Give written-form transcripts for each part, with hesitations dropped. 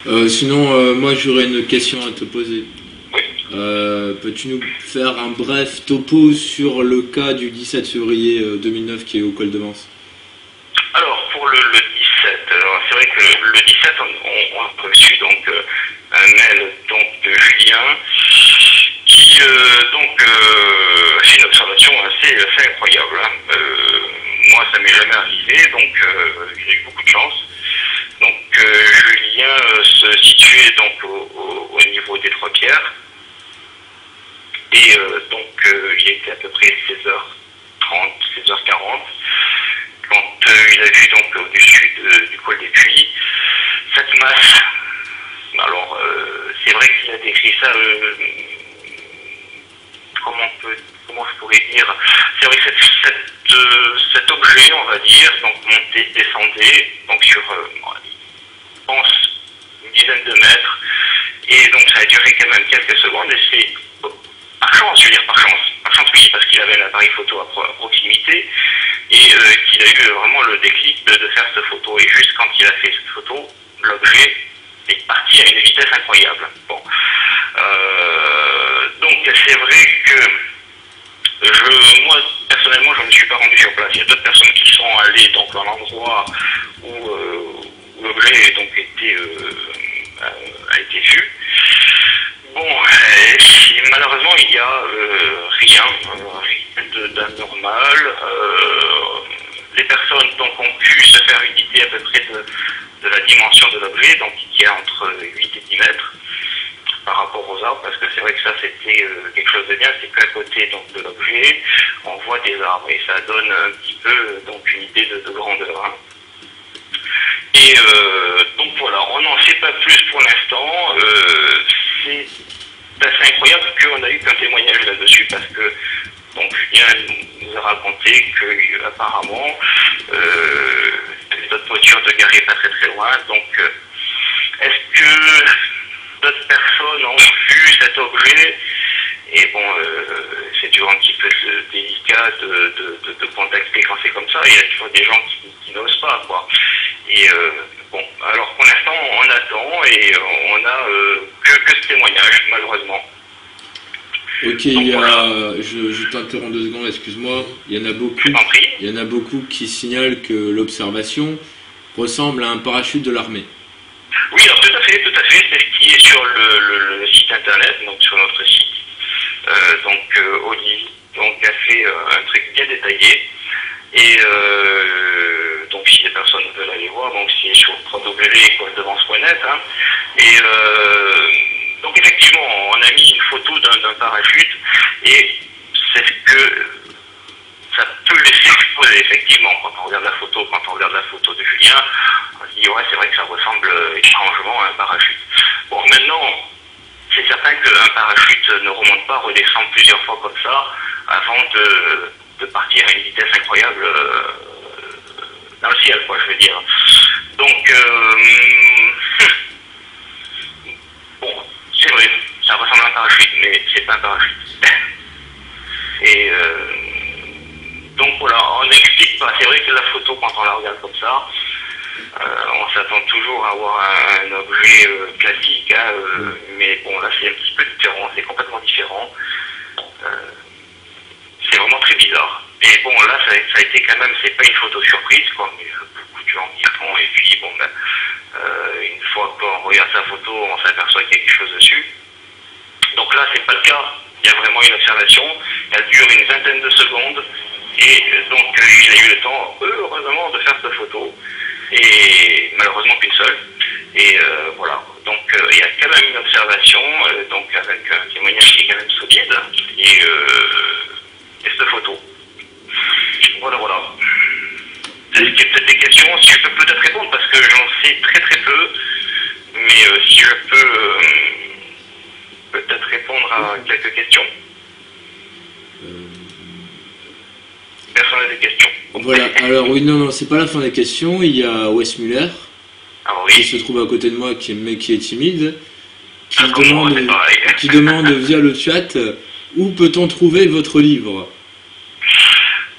Sinon, moi j'aurais une question à te poser. Oui. Peux-tu nous faire un bref topo sur le cas du 17 février 2009 qui est au col de Vence? Alors, pour le 17, c'est vrai que le 17, on a reçu donc un mail donc, de Julien qui a fait une observation assez incroyable. Hein. Moi, ça m'est jamais arrivé, donc j'ai eu beaucoup de chance. Donc, Julien se situait donc au niveau des Trois Pierres. Et il était à peu près 16h30, 16h40, quand il a vu donc au-dessus du col des Puits cette masse. Alors, c'est vrai qu'il a décrit ça, comment je pourrais dire, c'est vrai que cet objet, on va dire, donc montait, descendait, donc sur, je pense, une dizaine de mètres, et donc ça a duré quand même quelques secondes, et c'est par chance, je veux dire par chance oui, parce qu'il avait un appareil photo à proximité, et qu'il a eu vraiment le déclic de faire cette photo, et juste quand il a fait cette photo, l'objet est parti à une vitesse incroyable. Bon. Donc c'est vrai que moi, personnellement, je ne me suis pas rendu sur place. Il y a d'autres personnes qui sont allées donc à l'endroit où l'objet donc a été vu. Bon, malheureusement, il n'y a rien d'anormal. Les personnes donc ont pu se faire une idée à peu près de la dimension de l'objet, donc qui est entre 8 et 10 mètres par rapport aux arbres, parce que c'est vrai que ça c'était quelque chose de bien, c'est qu'à côté donc de l'objet, on voit des arbres et ça donne un petit peu donc une idée de grandeur. Hein. Et donc voilà, on n'en sait pas plus pour l'instant. C'est assez incroyable qu'on a eu qu'un témoignage là-dessus, parce que donc Julien nous a raconté que apparemment il y avait d'autres voitures de garées pas très très loin. Donc est-ce que d'autres personnes ont vu cet objet? Et bon, c'est toujours un petit peu délicat de contacter quand c'est comme ça. Il y a toujours des gens qui n'osent pas, quoi. Et bon, alors pour l'instant, on attend et on a que ce témoignage, malheureusement. Ok, donc, je t'interromps 2 secondes, excuse-moi. Il y en a beaucoup qui signalent que l'observation ressemble à un parachute de l'armée. Oui, alors tout à fait, c'est ce qui est sur le site internet, donc sur notre site. Olivier a fait un truc bien détaillé. Et donc si les personnes veulent aller voir, donc c'est sur www.coldevance.net. Hein. Et donc effectivement, on a mis une photo d'un parachute et c'est ce que ça peut laisser supposer, effectivement, quand on regarde la photo de Julien, on se dit ouais, c'est vrai que ça ressemble étrangement à un parachute. Bon, maintenant, c'est certain qu'un parachute ne remonte pas, redescend plusieurs fois comme ça avant de partir à une vitesse incroyable dans le ciel, quoi, je veux dire. Donc, bon, c'est vrai, ça ressemble à un parachute, mais c'est pas un parachute. Et donc voilà, on n'explique pas. C'est vrai que la photo, quand on la regarde comme ça, on s'attend toujours à avoir un objet classique, hein, mais bon, là c'est un petit peu différent, c'est complètement différent. C'est vraiment très bizarre. Et bon, là, ça a été quand même, c'est pas une photo surprise, comme beaucoup de gens diront, et puis bon, une fois qu'on regarde sa photo, on s'aperçoit qu'il y a quelque chose dessus. Donc là, c'est pas le cas. Il y a vraiment une observation, elle dure une vingtaine de secondes, et donc il a eu le temps, heureusement, de faire cette photo, et malheureusement qu'une seule. Et voilà, donc il y a quand même une observation, donc avec un témoignage qui est quand même solide, et cette photo. Voilà. Est-ce qu'il y a peut-être des questions? Si je peux peut-être répondre, parce que j'en sais très très peu, mais si je peux peut-être répondre à quelques questions. Personne n'a des questions. Voilà, alors oui, non, c'est pas la fin des questions. Il y a Wes Muller, qui se trouve à côté de moi, qui est timide, qui demande via le chat où peut-on trouver votre livre?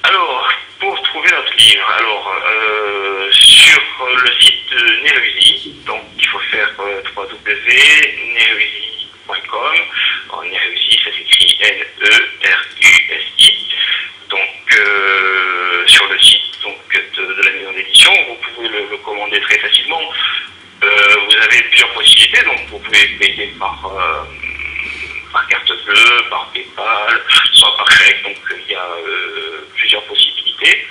Alors, pour trouver notre livre, sur le site de Nélosie, donc il faut faire www.nereusi.com. Nereusi, ça s'écrit N-E-R-U-S-I. Donc, sur le site donc, de la maison d'édition, vous pouvez le commander très facilement. Vous avez plusieurs possibilités, donc vous pouvez payer par carte bleue, par PayPal, soit par chèque, donc il y a plusieurs possibilités.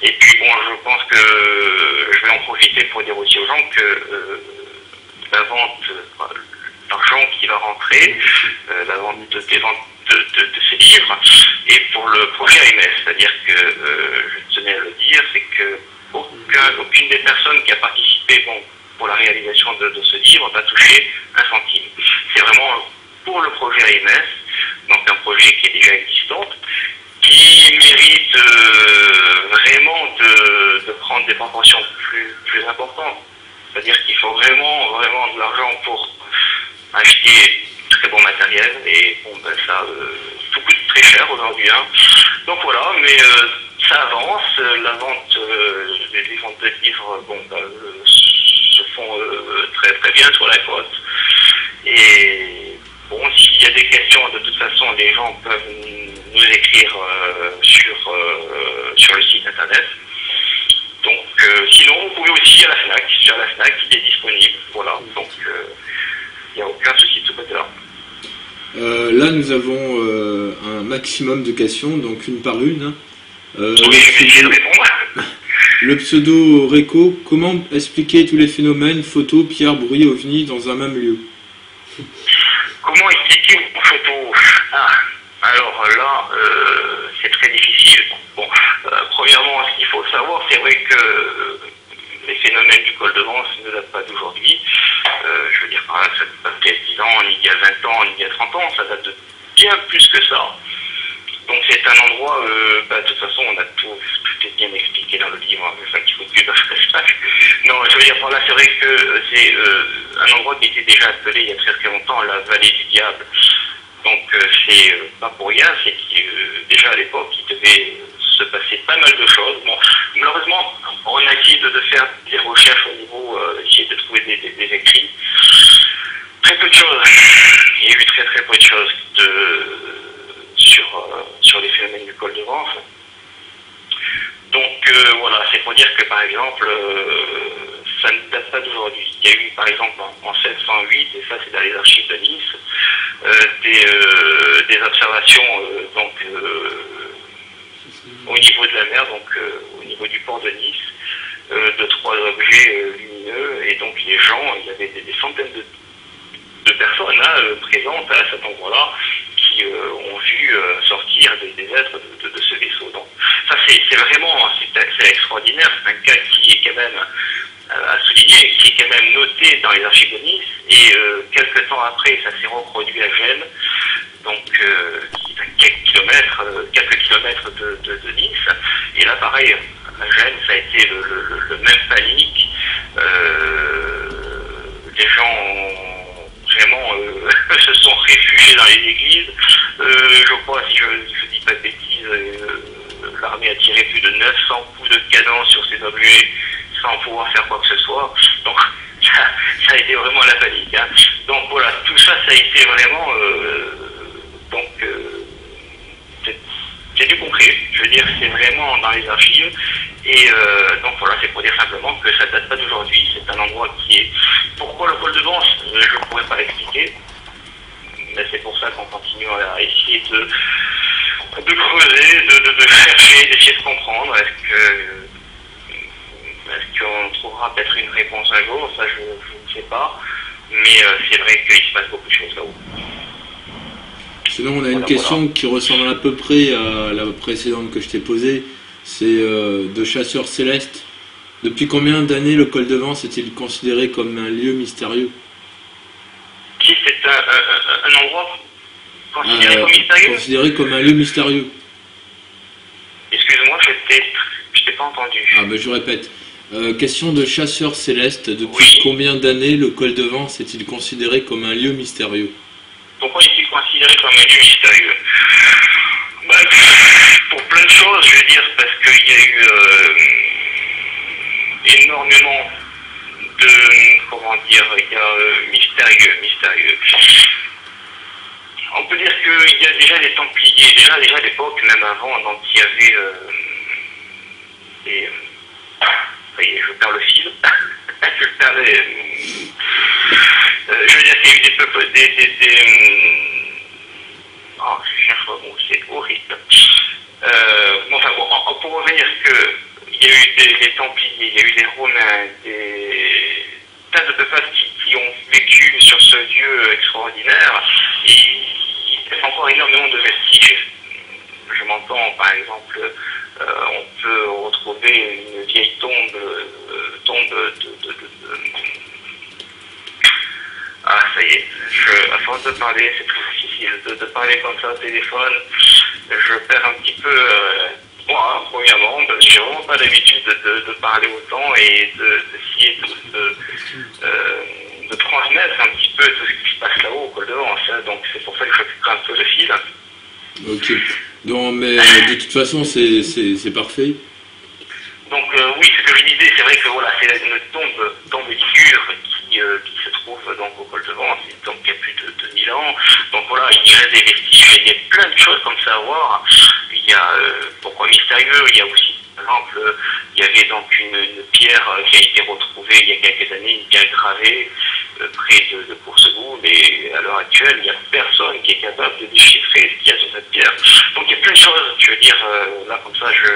Et puis bon, je pense que je vais en profiter pour dire aussi aux gens que la vente, l'argent qui va rentrer, la vente des ventes de ces livres, et pour le projet AMS, c'est-à-dire que, je tenais à le dire, c'est que aucune des personnes qui a participé pour la réalisation de ce livre va toucher un centime. C'est vraiment pour le projet AMS, donc un projet qui est déjà existant, qui mérite vraiment de prendre des proportions plus importantes. C'est-à-dire qu'il faut vraiment de l'argent pour acheter très bon matériel, et bon, ben ça, tout coûte très cher aujourd'hui. Hein. Donc voilà, mais ça avance, la vente, les ventes de livres, bon, ben, se font très bien sur la côte. Et bon, s'il y a des questions, de toute façon, les gens peuvent nous écrire sur le site internet. Donc, sinon, vous pouvez aussi à la FNAC. Sur la FNAC, il est disponible. Voilà. Donc, il n'y a aucun souci de ce côté-là. Là, nous avons un maximum de questions, donc une par une. Oui, je vais essayer de répondre. Le pseudo Réco, comment expliquer tous les phénomènes, photos, pierres, bruit, ovnis dans un même lieu? Comment expliquer une photo? Alors là, c'est très difficile. Bon, premièrement, ce qu'il faut savoir, c'est vrai que les phénomènes du col de Vence ne datent pas d'aujourd'hui. Je veux dire, ça date peut-être 10 ans, il y a 20 ans, il y a 30 ans, ça date de bien plus que ça. Donc c'est un endroit, de toute façon, on a tout est bien expliqué dans le livre, c'est ça qu'il faut que Non, je veux dire, par là, c'est vrai que c'est un endroit qui était déjà appelé il y a très longtemps la vallée du diable. Donc c'est pas pour rien, c'est que déjà à l'époque, il devait se passer pas mal de choses. Bon, malheureusement, on a essayé de faire des recherches au niveau, essayer de trouver des écrits. Très peu de choses. Il y a eu très peu de choses sur les phénomènes du col de Vence. Donc voilà, c'est pour dire que par exemple, ça ne date pas d'aujourd'hui. Il y a eu par exemple en 1708, et ça c'est dans les archives de Nice, des observations au niveau de la mer, donc au niveau du port de Nice, de 3 objets lumineux, et donc les gens, il y avait des centaines de personnes présentes à cet endroit-là qui ont vu sortir des êtres de ce vaisseau. Donc ça c'est vraiment c'est extraordinaire, c'est un cas qui est quand même à souligner, qui est quand même noté dans les archives de Nice, et quelques temps après ça s'est reproduit à Gênes, donc qui est à quelques kilomètres de Nice, et là pareil à Gênes ça a été le même panique, les gens vraiment se sont réfugiés dans les églises. Je crois, si je dis pas de bêtises, l'armée a tiré plus de 900 coups de canon sur ces objets sans pouvoir faire quoi que ce soit. Donc ça a été vraiment la panique. Hein. Donc voilà, tout ça, ça a été vraiment c'est du concret. Je veux dire, c'est vraiment dans les archives. Et donc voilà, c'est pour dire simplement que ça date pas d'aujourd'hui. C'est un endroit qui est... Pourquoi le col de Vence? Je ne pourrais pas l'expliquer. Mais c'est pour ça qu'on continue à essayer de creuser, de chercher, d'essayer de comprendre. Est-ce qu'on trouvera peut-être une réponse un jour? Ça, je ne sais pas. Mais c'est vrai qu'il se passe beaucoup de choses là-haut. Sinon, on a une question qui ressemble à peu près à la précédente que je t'ai posée. C'est de Chasseurs Célestes. Depuis combien d'années le col de Vence est-il considéré comme un lieu mystérieux? Si c'est un endroit considéré comme mystérieux? Considéré comme un lieu mystérieux. Excuse-moi, je t'ai pas entendu. Ah ben je répète. Question de Chasseurs Célestes. Depuis combien d'années le col de Vence est-il considéré comme un lieu mystérieux? Pourquoi est-il considéré comme un lieu mystérieux? Pour plein de choses, je veux dire, parce qu'il y a eu énormément de, il y a mystérieux, mystérieux. On peut dire qu'il y a déjà des Templiers, déjà à l'époque, même avant, donc il y avait des... ça y est, je perds le fil. Je perds les... je veux dire qu'il y a eu des peuples, oh, je cherche pas bon, c'est horrible. Bon, enfin bon, pour revenir que il y a eu des Templiers, il y a eu des Romains, des tas de peuples qui ont vécu sur ce lieu extraordinaire, et il y a encore énormément de vestiges. Je m'entends, par exemple, on peut retrouver une vieille tombe ah, ça y est, à force de parler, c'est plus difficile de parler comme ça au téléphone. Je perds un petit peu, moi, premièrement, parce que j'ai vraiment pas l'habitude de parler autant et d'essayer de transmettre un petit peu tout ce qui se passe là-haut au col de Vence. Donc c'est pour ça que je coupe un peu le fil. Ok. Non, mais de toute façon, c'est parfait. Donc oui, ce que je disais, c'est vrai que voilà, c'est une tombe ligure qui se trouve donc au col de Vence, donc il y a plus de 2000 ans. Donc voilà, il y a des vestiges, il y a plein de choses comme ça à voir. Il y a, pourquoi mystérieux, il y a aussi, par exemple, il y avait donc une pierre qui a été retrouvée il y a quelques années, une pierre gravée près de Courcebourg, mais à l'heure actuelle, il n'y a personne qui est capable de déchiffrer ce qu'il y a sur cette pierre. Donc il y a plein de choses, je veux dire, là comme ça, je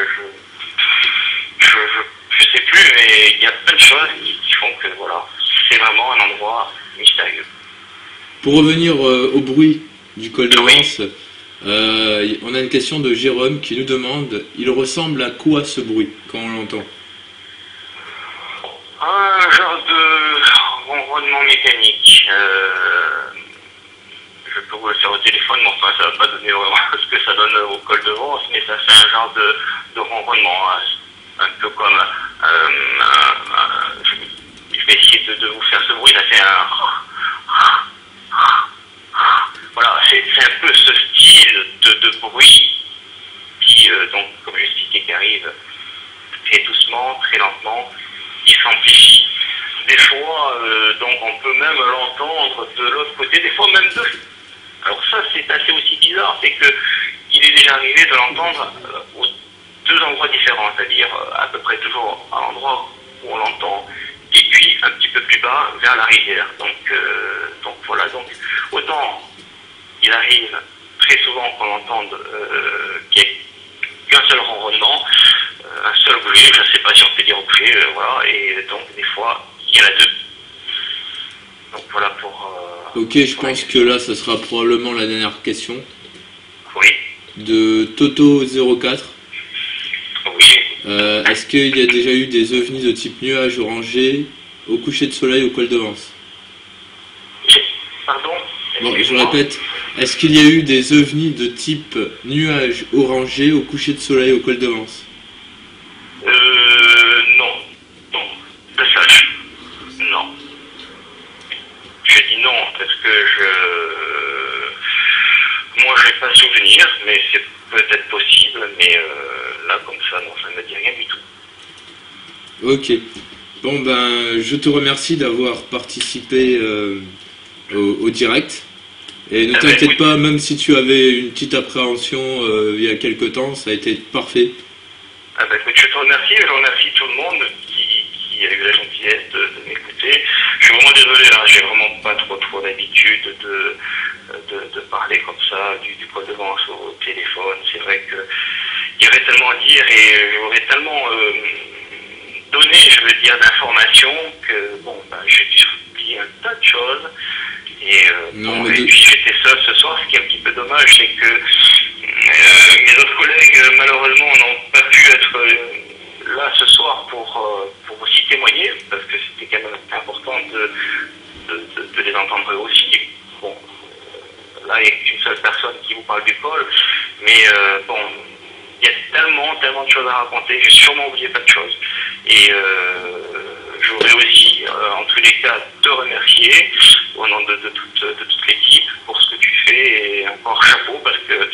sais plus, mais il y a plein de choses qui font que voilà, c'est vraiment un endroit mystérieux. Pour revenir au bruit du col de Oui. Vence, on a une question de Jérôme qui nous demande, il ressemble à quoi ce bruit quand on l'entend? Un genre de ronronnement mécanique. Je peux vous le faire au téléphone, mais enfin ça va pas donner vraiment ce que ça donne au col de Vence, mais ça fait un genre de ronronnement, hein. Un peu comme je vais essayer de vous faire ce bruit, là c'est un... Voilà, c'est un peu ce style de bruit qui, donc, comme j'expliquais, qui arrive très doucement, très lentement, il s'amplifie. Des fois, donc on peut même l'entendre de l'autre côté, des fois même deux. Alors ça, c'est assez aussi bizarre, c'est que il est déjà arrivé de l'entendre aux deux endroits différents, c'est-à-dire à peu près toujours à l'endroit où on l'entend, et puis un petit peu plus bas vers la rivière. Donc voilà, donc autant il arrive très souvent qu'on entende qu'il n'y ait qu'un seul ronronnement, un seul bruit, je ne sais pas si on peut dire bruit, voilà, et donc des fois il y en a deux. Donc voilà pour... Ok, je pense que là, ça sera probablement la dernière question. Oui. De Toto04. Oui. Est-ce qu'il y a déjà eu des ovnis de type nuage orangé au coucher de soleil au col de Vence? Pardon? Bon, je répète, est-ce qu'il y a eu des ovnis de type nuage orangé au coucher de soleil au col de Vence? Non. Non. Je sache. Non. Je dis non parce que moi, je n'ai pas souvenir, mais c'est peut-être possible, mais là, comme ça, non, ça ne me dit rien du tout. Ok. Bon, ben, je te remercie d'avoir participé au direct. Et ne t'inquiète pas, même si tu avais une petite appréhension il y a quelques temps, ça a été parfait. Ah ben, écoute, je te remercie, je remercie tout le monde qui a eu la gentillesse de m'écouter. Je suis vraiment désolé, hein, j'ai vraiment pas trop d'habitude de parler comme ça du col de Vence au téléphone. C'est vrai que il y avait tellement à dire et j'aurais tellement donné, je veux dire, d'informations que bon, ben, j'ai dû oublier un tas de choses. Et, non, bon, et puis j'étais seul ce soir, ce qui est un petit peu dommage, c'est que mes autres collègues malheureusement n'ont pas pu être là ce soir pour aussi témoigner, parce que c'était quand même important de les entendre eux aussi. Bon, là il n'y a qu'une seule personne qui vous parle du col, mais bon, il y a tellement de choses à raconter, j'ai sûrement oublié plein de choses. Et je voudrais aussi, en tous les cas, te remercier au nom de toute l'équipe pour ce que tu fais, et encore chapeau, parce que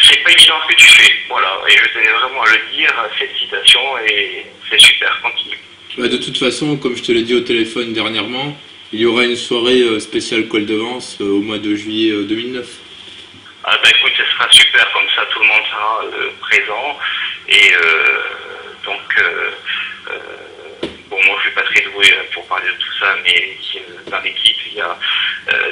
c'est pas évident ce que tu fais. Voilà, et je tenais vraiment à le dire, félicitations, et c'est super, continue. Bah, de toute façon, comme je te l'ai dit au téléphone dernièrement, il y aura une soirée spéciale Col de Vence au mois de juillet 2009. Ah bah écoute, ce sera super, comme ça tout le monde sera présent. Et bon, moi je suis pas très doué pour parler de tout ça, mais dans l'équipe, il y a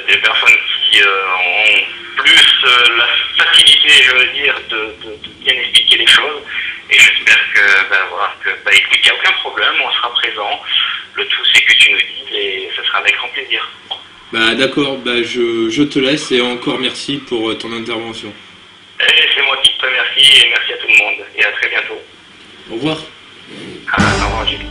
des personnes qui ont plus la facilité, je veux dire, de bien expliquer les choses. Et j'espère que, écoute, il n'y a aucun problème, on sera présent. Le tout, c'est que tu nous dises et ce sera avec grand plaisir. Bah d'accord, je te laisse et encore merci pour ton intervention. Et c'est moi qui te remercie et merci à tout le monde. Et à très bientôt. Au revoir. Au revoir, Gilles.